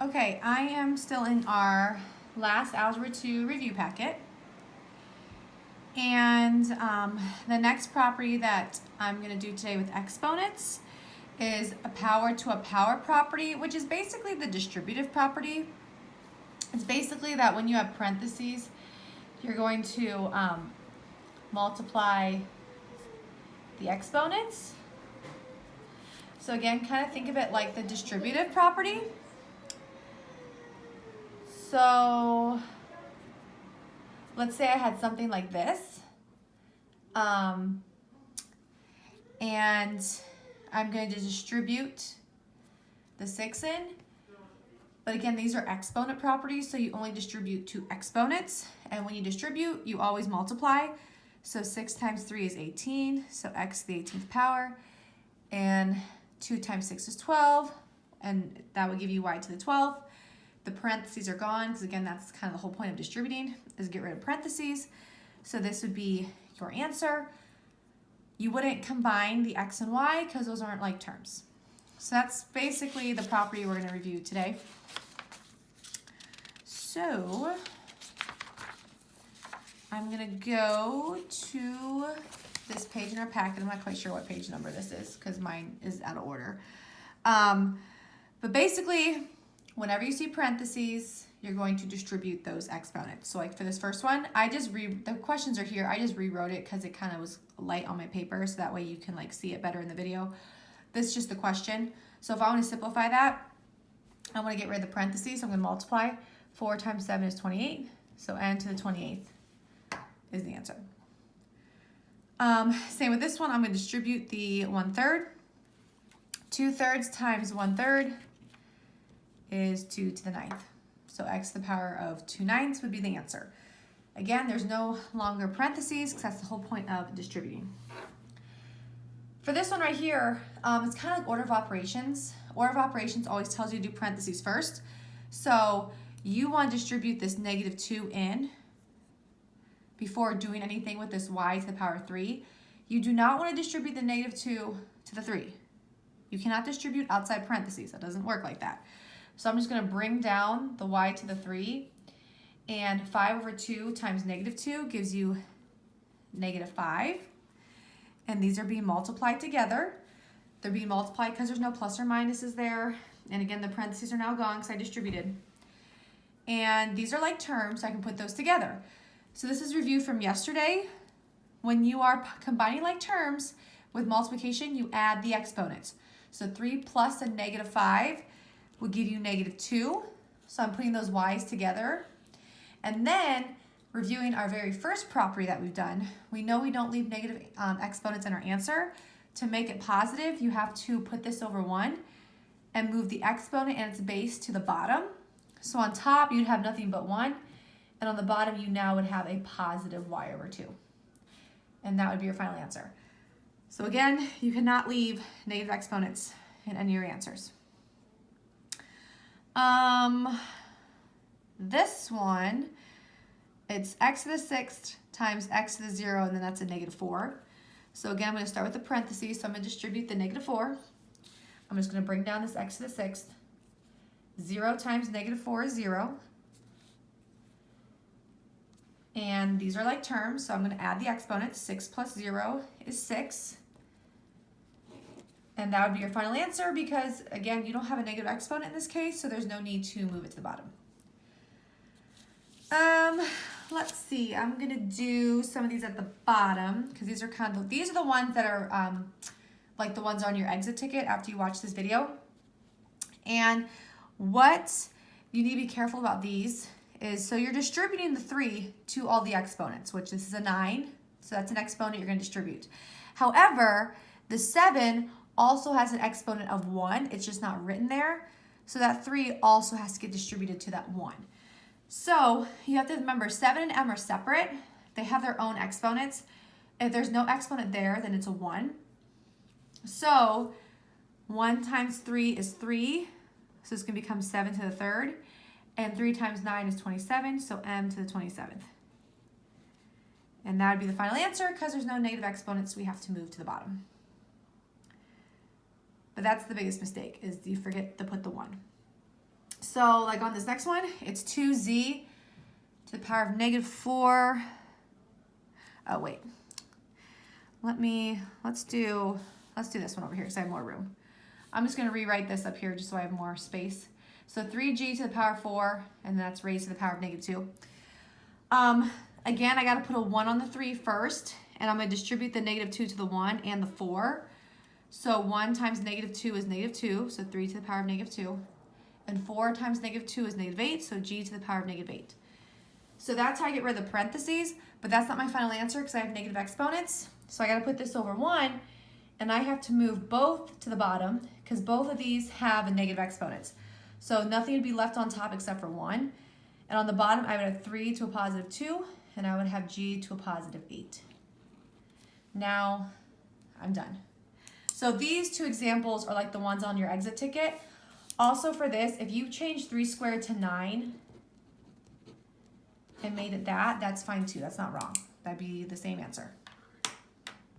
Okay, I am still in our last Algebra 2 review packet. And the next property that I'm going to do today with exponents is a power to a power property, which is basically the distributive property. It's basically that when you have parentheses, you're going to multiply the exponents. So again, kind of think of it like the distributive property. So let's say I had something like this, and I'm going to distribute the 6 in. But again, these are exponent properties, so you only distribute two exponents. And when you distribute, you always multiply. So 6 times 3 is 18, so x to the 18th power. And 2 times 6 is 12, and that would give you y to the 12th. The parentheses are gone, because again, that's kind of the whole point of distributing, is get rid of parentheses. So this would be your answer. You wouldn't combine the x and y, because those aren't like terms. So that's basically the property we're going to review today. So I'm going to go to this page in our packet. I'm not quite sure what page number this is, because mine is out of order. But basically, whenever you see parentheses, you're going to distribute those exponents. So like for this first one, the questions are here. I just rewrote it because it kind of was light on my paper, so that way you can like see it better in the video. This is just the question. So if I want to simplify that, I want to get rid of the parentheses. So I'm going to multiply. 4 times 7 is 28. So n to the 28th is the answer. Same with this one. I'm going to distribute the 1/3. 2/3 times 1/3 is 2 to the 9th. So x to the power of 2/9 would be the answer. Again, there's no longer parentheses, because that's the whole point of distributing. For this one right here, it's kind of like order of operations. Order of operations always tells you to do parentheses first. So you want to distribute this -2 in before doing anything with this y to the power 3. You do not want to distribute the -2 to the 3. You cannot distribute outside parentheses. That doesn't work like that. So I'm just going to bring down the y to the 3. And 5/2 times -2 gives you -5. And these are being multiplied together. They're being multiplied because there's no plus or minuses there. And again, the parentheses are now gone because I distributed. And these are like terms, so I can put those together. So this is review from yesterday. When you are combining like terms with multiplication, you add the exponents. So 3 plus a -5 will give you -2. So I'm putting those y's together. And then reviewing our very first property that we've done, we know we don't leave negative exponents in our answer. To make it positive, you have to put this over 1 and move the exponent and its base to the bottom. So on top, you'd have nothing but 1. And on the bottom, you now would have a positive y/2. And that would be your final answer. So again, you cannot leave negative exponents in any of your answers. This one, it's x to the 6th times x to the 0, and then that's a -4. So again, I'm going to start with the parentheses. So I'm going to distribute the -4. I'm just going to bring down this x to the 6th. 0 times -4 is 0. And these are like terms, so I'm going to add the exponents. 6 plus 0 is 6. And that would be your final answer because, again, you don't have a negative exponent in this case, so there's no need to move it to the bottom. Let's see. I'm going to do some of these at the bottom because these are these are the ones that are like the ones on your exit ticket after you watch this video. And what you need to be careful about these is, so you're distributing the 3 to all the exponents, which this is a 9, so that's an exponent you're going to distribute. However, the 7 also has an exponent of 1. It's just not written there. So that 3 also has to get distributed to that 1. So you have to remember 7 and m are separate. They have their own exponents. If there's no exponent there, then it's a 1. So 1 times 3 is 3. So it's going to become 7 to the 3rd. And 3 times 9 is 27, so m to the 27th. And that would be the final answer because there's no negative exponents, so we have to move to the bottom. But that's the biggest mistake, is you forget to put the 1. So like on this next one, it's 2z to the power of -4. Oh wait, let's do this one over here because I have more room. I'm just gonna rewrite this up here just so I have more space. So 3g to the power of 4, and that's raised to the power of -2. Again, I gotta put a 1 on the 3 first, and I'm gonna distribute the -2 to the 1 and the 4. So 1 times -2 is -2, so 3 to the power of -2. And 4 times -2 is -8, so g to the power of -8. So that's how I get rid of the parentheses, but that's not my final answer because I have negative exponents. So I gotta put this over 1, and I have to move both to the bottom because both of these have a negative exponents. So nothing would be left on top except for 1. And on the bottom, I would have 3 to a positive 2, and I would have g to a positive 8. Now, I'm done. So these two examples are like the ones on your exit ticket. Also for this, if you change 3 squared to 9 and made it that, that's fine too. That's not wrong. That'd be the same answer.